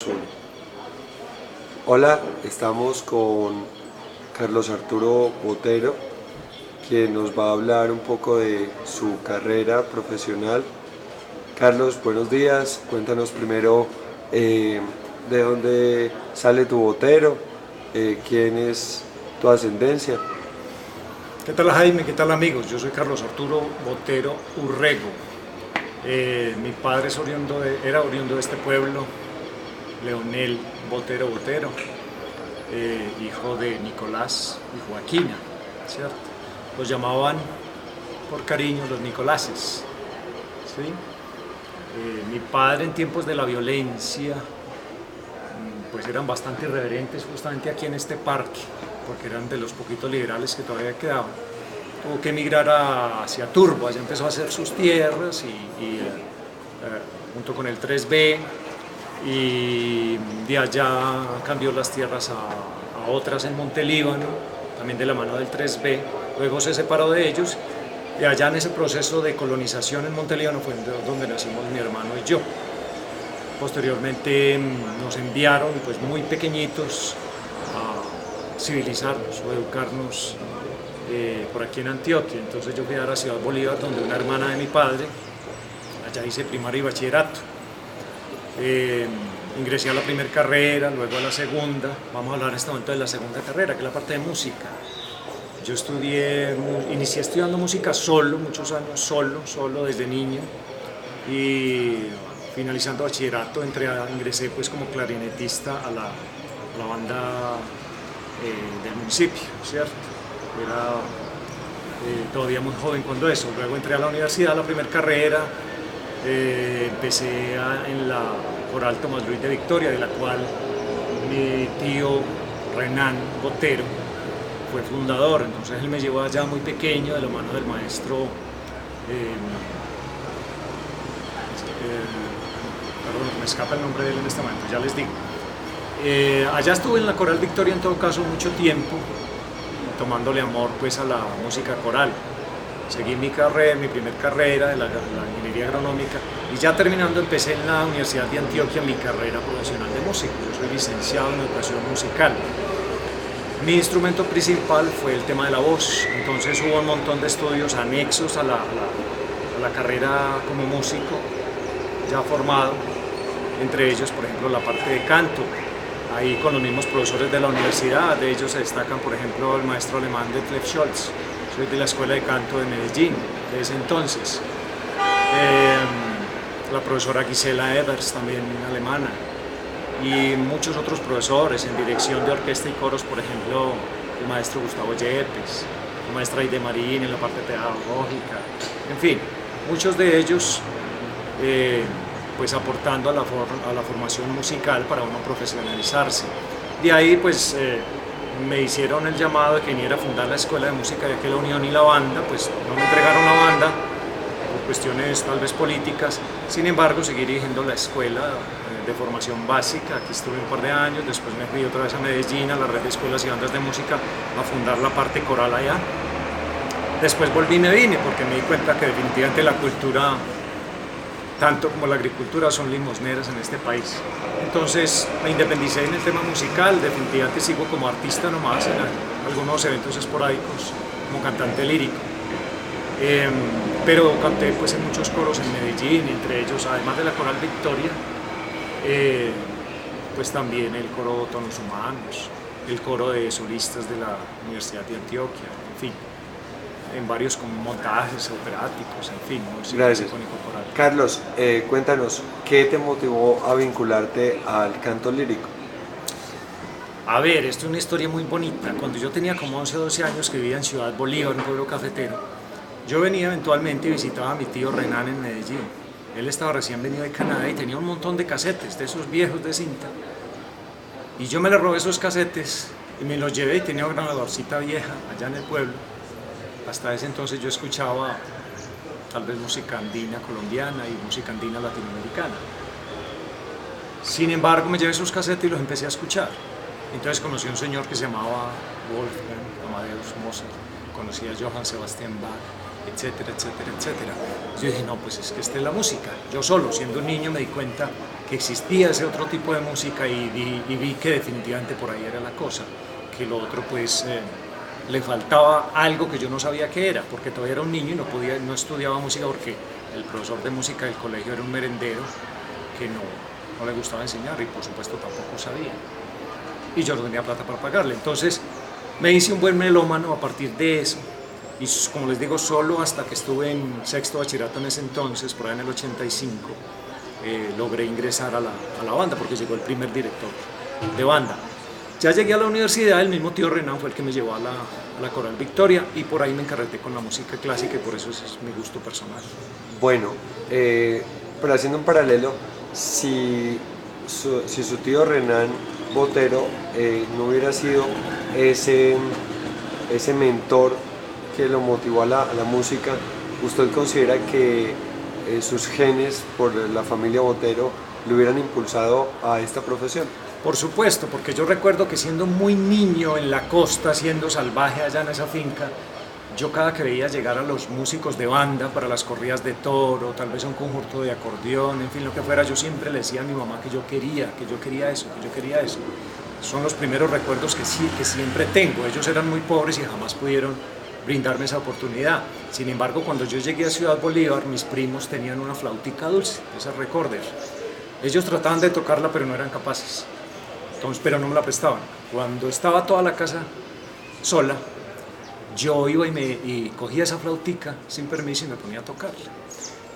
Uno. Hola, estamos con Carlos Arturo Botero, quien nos va a hablar un poco de su carrera profesional. Carlos, buenos días. Cuéntanos primero de dónde sale tu Botero, quién es tu ascendencia. ¿Qué tal, Jaime? ¿Qué tal, amigos? Yo soy Carlos Arturo Botero Urrego. Mi padre era oriundo de este pueblo, Leonel Botero Botero, hijo de Nicolás y Joaquina, ¿cierto? Los llamaban por cariño los Nicolases, ¿sí? Mi padre, en tiempos de la violencia, pues eran bastante irreverentes justamente aquí en este parque, porque eran de los poquitos liberales que todavía quedaban. Tuvo que emigrar hacia Turbo, allá empezó a hacer sus tierras junto con el 3B, y de allá cambió las tierras a otras en Montelíbano, también de la mano del 3B. Luego se separó de ellos y allá en ese proceso de colonización en Montelíbano fue donde nacimos mi hermano y yo. Posteriormente nos enviaron pues muy pequeñitos a civilizarnos o educarnos por aquí en Antioquia. Entonces yo fui a la ciudad Bolívar, donde una hermana de mi padre, allá hice primaria y bachillerato. Ingresé a la primera carrera, luego a la segunda. Vamos a hablar en este momento de la segunda carrera, que es la parte de música. Yo inicié estudiando música solo, muchos años solo desde niño, y finalizando bachillerato ingresé pues como clarinetista a la banda del municipio, ¿cierto? Era todavía muy joven cuando eso. Luego entré a la universidad, a la primera carrera, empecé en la Coral Tomás Luis de Victoria, de la cual mi tío Renan Botero fue fundador. Entonces él me llevó allá muy pequeño de la mano del maestro perdón, me escapa el nombre de él en este momento, ya les digo. Allá estuve en la Coral Victoria en todo caso mucho tiempo, tomándole amor pues a la música coral. Seguí mi primer carrera de la ingeniería agronómica, y ya terminando empecé en la Universidad de Antioquia mi carrera profesional de músico. Yo soy licenciado en educación musical. Mi instrumento principal fue el tema de la voz, entonces hubo un montón de estudios anexos a la carrera como músico ya formado, entre ellos por ejemplo la parte de canto, ahí con los mismos profesores de la universidad. De ellos se destacan por ejemplo el maestro alemán Detlef Scholz, soy de la Escuela de Canto de Medellín de ese entonces, la profesora Gisela Evers, también alemana, y muchos otros profesores en dirección de orquesta y coros, por ejemplo el maestro Gustavo Yepes, la maestra Aide Marín en la parte pedagógica, en fin, muchos de ellos pues aportando a la formación musical para uno profesionalizarse. De ahí pues me hicieron el llamado de que viniera a fundar la escuela de música de aquí, la Unión y la banda. Pues no me entregaron la banda por cuestiones tal vez políticas, sin embargo seguí dirigiendo la escuela de formación básica. Aquí estuve un par de años, después me fui otra vez a Medellín, a la red de escuelas y bandas de música, a fundar la parte coral allá. Después volví y me vine porque me di cuenta que definitivamente la cultura, tanto como la agricultura, son limosneras en este país. Entonces me independicé en el tema musical. Definitivamente sigo como artista nomás en algunos eventos esporádicos como cantante lírico, pero canté pues en muchos coros en Medellín, entre ellos, además de la Coral Victoria, pues también el coro Tonos Humanos, el coro de solistas de la Universidad de Antioquia, en fin, en varios como montajes operáticos, en fin, Gracias. Carlos, cuéntanos, ¿qué te motivó a vincularte al canto lírico? A ver, esto es una historia muy bonita. Cuando yo tenía como 11 o 12 años, que vivía en Ciudad Bolívar, un pueblo cafetero, yo venía eventualmente y visitaba a mi tío Renan en Medellín. Él estaba recién venido de Canadá y tenía un montón de casetes, de esos viejos de cinta. Y yo me le robé esos casetes y me los llevé, y tenía una grabadorcita vieja allá en el pueblo. Hasta ese entonces yo escuchaba tal vez música andina colombiana y música andina latinoamericana. Sin embargo, me llevé esos casetes y los empecé a escuchar. Entonces conocí a un señor que se llamaba Wolfgang Amadeus Mozart, conocí a Johann Sebastian Bach, etcétera, etcétera, etcétera. Yo dije, no, pues es que esta es la música. Yo solo, siendo un niño, me di cuenta que existía ese otro tipo de música y vi que definitivamente por ahí era la cosa, que lo otro pues le faltaba algo que yo no sabía qué era, porque todavía era un niño y no estudiaba música porque el profesor de música del colegio era un merendero que no le gustaba enseñar y por supuesto tampoco sabía. Y yo no tenía plata para pagarle. Entonces me hice un buen melómano a partir de eso. Y como les digo, solo hasta que estuve en sexto bachillerato en ese entonces, por ahí en el 85, logré ingresar a la banda porque llegó el primer director de banda. Ya llegué a la universidad, el mismo tío Renan fue el que me llevó a la Coral Victoria y por ahí me encarreté con la música clásica y por eso ese es mi gusto personal. Bueno, pero haciendo un paralelo, si su tío Renan Botero no hubiera sido ese mentor que lo motivó a la música, ¿usted considera que sus genes por la familia Botero le hubieran impulsado a esta profesión? Por supuesto, porque yo recuerdo que siendo muy niño en la costa, siendo salvaje allá en esa finca, yo cada que veía llegar a los músicos de banda para las corridas de toro, tal vez un conjunto de acordeón, en fin, lo que fuera, yo siempre le decía a mi mamá que yo quería eso, que yo quería eso. Son los primeros recuerdos que siempre tengo. Ellos eran muy pobres y jamás pudieron brindarme esa oportunidad. Sin embargo, cuando yo llegué a Ciudad Bolívar, mis primos tenían una flautica dulce, esas recorders. Ellos trataban de tocarla, pero no eran capaces. Entonces, pero no me la prestaban. Cuando estaba toda la casa sola, yo iba y cogía esa flautica sin permiso y me ponía a tocarla.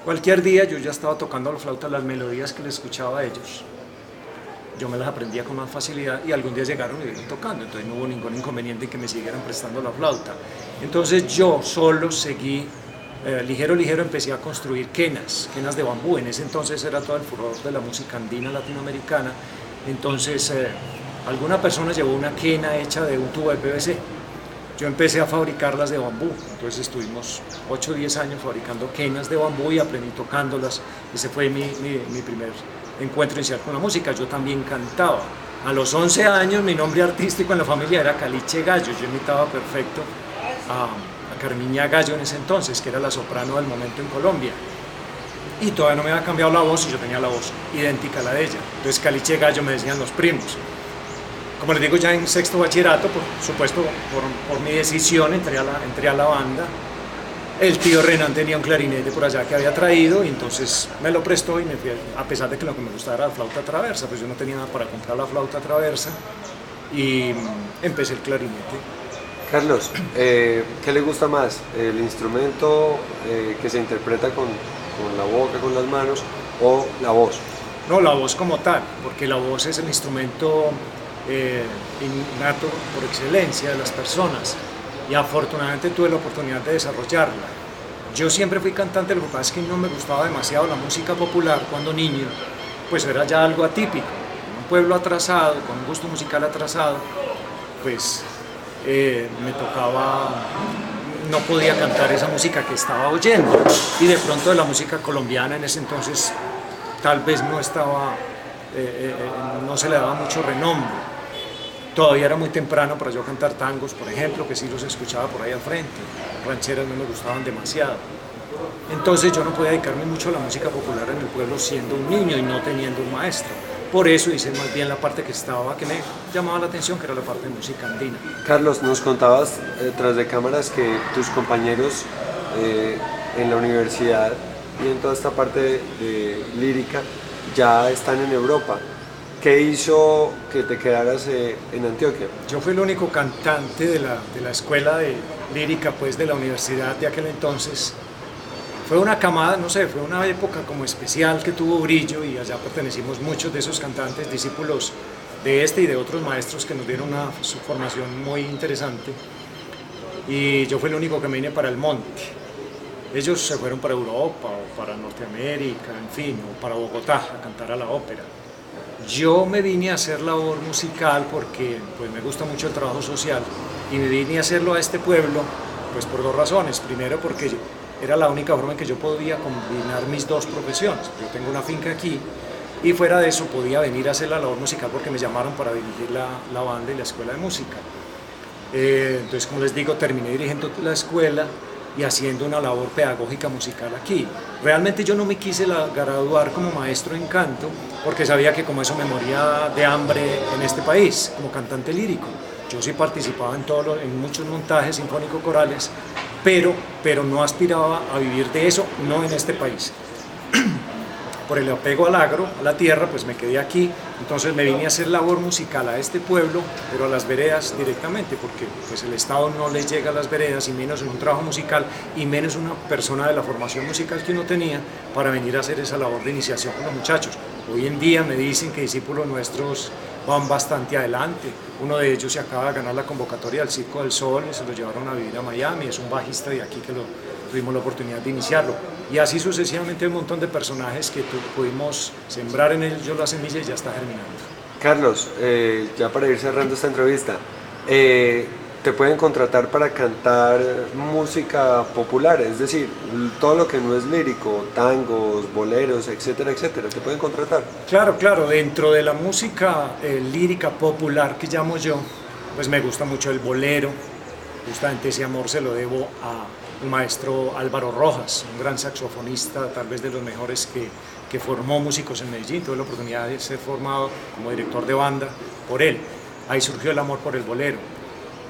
Cualquier día yo ya estaba tocando la flauta, las melodías que les escuchaba a ellos. Yo me las aprendía con más facilidad y algún día llegaron y vieron tocando, entonces no hubo ningún inconveniente en que me siguieran prestando la flauta. Entonces yo solo seguí, ligero empecé a construir quenas de bambú. En ese entonces era todo el furor de la música andina latinoamericana. Entonces alguna persona llevó una quena hecha de un tubo de PVC. Yo empecé a fabricarlas de bambú, entonces estuvimos 8 o 10 años fabricando quenas de bambú y aprendí tocándolas. Ese fue mi primer encuentro inicial con la música. Yo también cantaba. A los 11 años mi nombre artístico en la familia era Caliche Gallo. Yo imitaba perfecto a Carmiña Gallo en ese entonces, que era la soprano del momento en Colombia. Y todavía no me había cambiado la voz y yo tenía la voz idéntica a la de ella. Entonces Caliche Gallo me decían los primos. Como les digo, ya en sexto bachillerato, por supuesto, por mi decisión entré a la banda. El tío Renan tenía un clarinete por allá que había traído y entonces me lo prestó y me fui, a pesar de que lo que me gustaba era la flauta traversa, pues yo no tenía nada para comprar la flauta traversa y empecé el clarinete. Carlos, ¿qué le gusta más? ¿El instrumento que se interpreta con la boca, con las manos, o la voz? No, la voz como tal, porque la voz es el instrumento innato por excelencia de las personas y afortunadamente tuve la oportunidad de desarrollarla. Yo siempre fui cantante, lo que pasa es que no me gustaba demasiado la música popular cuando niño, pues era ya algo atípico. En un pueblo atrasado, con un gusto musical atrasado, pues me tocaba, no podía cantar esa música que estaba oyendo y de pronto de la música colombiana en ese entonces tal vez no estaba, no se le daba mucho renombre. Todavía era muy temprano para yo cantar tangos, por ejemplo, que sí los escuchaba por ahí al frente. Rancheras no me gustaban demasiado. Entonces yo no podía dedicarme mucho a la música popular en el pueblo siendo un niño y no teniendo un maestro. Por eso hice más bien la parte que me llamaba la atención, que era la parte de música andina. Carlos, nos contabas tras de cámaras que tus compañeros en la universidad y en toda esta parte de lírica ya están en Europa. ¿Qué hizo que te quedaras en Antioquia? Yo fui el único cantante de la escuela de lírica pues, de la universidad de aquel entonces. Fue una camada, no sé, fue una época como especial que tuvo brillo y allá pertenecimos muchos de esos cantantes, discípulos de este y de otros maestros que nos dieron una formación muy interesante. Y yo fui el único que me vine para el monte. Ellos se fueron para Europa o para Norteamérica, en fin, o para Bogotá a cantar a la ópera. Yo me vine a hacer labor musical porque pues, me gusta mucho el trabajo social y me vine a hacerlo a este pueblo pues, por dos razones. Primero porque era la única forma en que yo podía combinar mis dos profesiones. Yo tengo una finca aquí y fuera de eso podía venir a hacer la labor musical porque me llamaron para dirigir la banda y la escuela de música. Entonces, como les digo, terminé dirigiendo la escuela y haciendo una labor pedagógica musical aquí. Realmente yo no me quise graduar como maestro en canto porque sabía que como eso me moría de hambre en este país, como cantante lírico. Yo sí participaba en muchos montajes sinfónico-corales, pero no aspiraba a vivir de eso, no en este país. Por el apego al agro, a la tierra, pues me quedé aquí, entonces me vine a hacer labor musical a este pueblo, pero a las veredas directamente, porque pues el Estado no les llega a las veredas, y menos en un trabajo musical, y menos una persona de la formación musical que uno tenía, para venir a hacer esa labor de iniciación con los muchachos. Hoy en día me dicen que discípulos nuestros van bastante adelante, uno de ellos se acaba de ganar la convocatoria del Circo del Sol, y se lo llevaron a vivir a Miami, es un bajista de aquí que tuvimos la oportunidad de iniciarlo, y así sucesivamente un montón de personajes que pudimos sembrar en ellos la semilla y ya está germinando. Carlos, ya para ir cerrando esta entrevista, te pueden contratar para cantar música popular, es decir, todo lo que no es lírico, tangos, boleros, etcétera, etcétera, te pueden contratar. Claro, claro, dentro de la música lírica popular que llamo yo, pues me gusta mucho el bolero, justamente ese amor se lo debo a el maestro Álvaro Rojas, un gran saxofonista, tal vez de los mejores que formó músicos en Medellín. Tuve la oportunidad de ser formado como director de banda por él. Ahí surgió el amor por el bolero.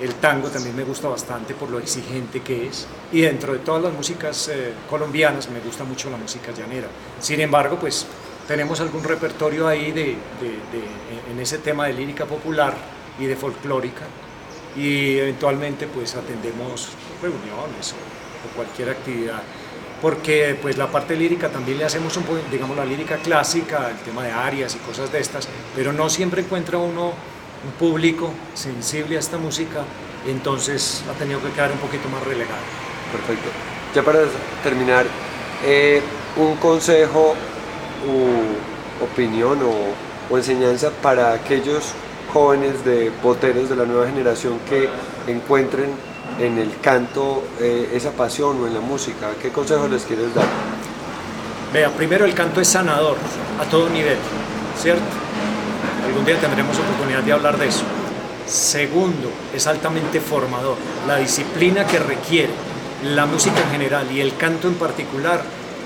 El tango también me gusta bastante por lo exigente que es. Y dentro de todas las músicas colombianas me gusta mucho la música llanera. Sin embargo, pues tenemos algún repertorio ahí en ese tema de lírica popular y de folclórica. Y eventualmente pues atendemos reuniones o cualquier actividad, porque pues la parte lírica también le hacemos un poco, digamos, la lírica clásica, el tema de arias y cosas de estas, pero no siempre encuentra uno un público sensible a esta música, entonces ha tenido que quedar un poquito más relegado. Perfecto. Ya para terminar, un consejo, opinión o enseñanza para aquellos jóvenes de boteros de la nueva generación que encuentren en el canto esa pasión o en la música. ¿Qué consejos les quieres dar? Vea, primero el canto es sanador a todo nivel, ¿cierto? Algún día tendremos oportunidad de hablar de eso. Segundo, es altamente formador. La disciplina que requiere la música en general y el canto en particular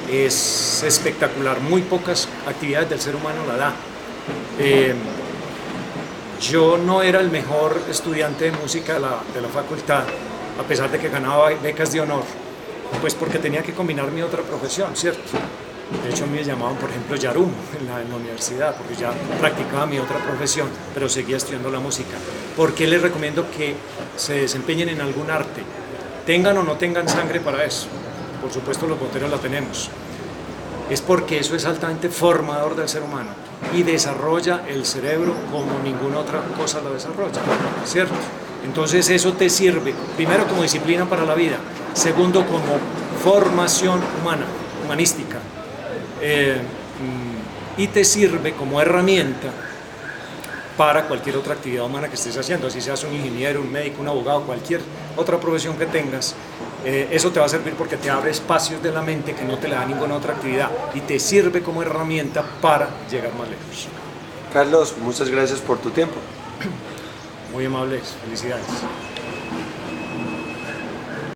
es espectacular. Muy pocas actividades del ser humano la da. Yo no era el mejor estudiante de música de la facultad, a pesar de que ganaba becas de honor, pues porque tenía que combinar mi otra profesión, ¿cierto? De hecho, a mí me llamaban, por ejemplo, Yarumo en la universidad, porque ya practicaba mi otra profesión, pero seguía estudiando la música. ¿Por qué les recomiendo que se desempeñen en algún arte? Tengan o no tengan sangre para eso. Por supuesto, los boteros la tenemos. Es porque eso es altamente formador del ser humano y desarrolla el cerebro como ninguna otra cosa lo desarrolla, ¿cierto? Entonces eso te sirve, primero como disciplina para la vida, segundo como formación humanística, y te sirve como herramienta para cualquier otra actividad humana que estés haciendo, así seas un ingeniero, un médico, un abogado, cualquier otra profesión que tengas. Eso te va a servir porque te abre espacios de la mente que no te le da ninguna otra actividad y te sirve como herramienta para llegar más lejos. Carlos, muchas gracias por tu tiempo. Muy amables, felicidades.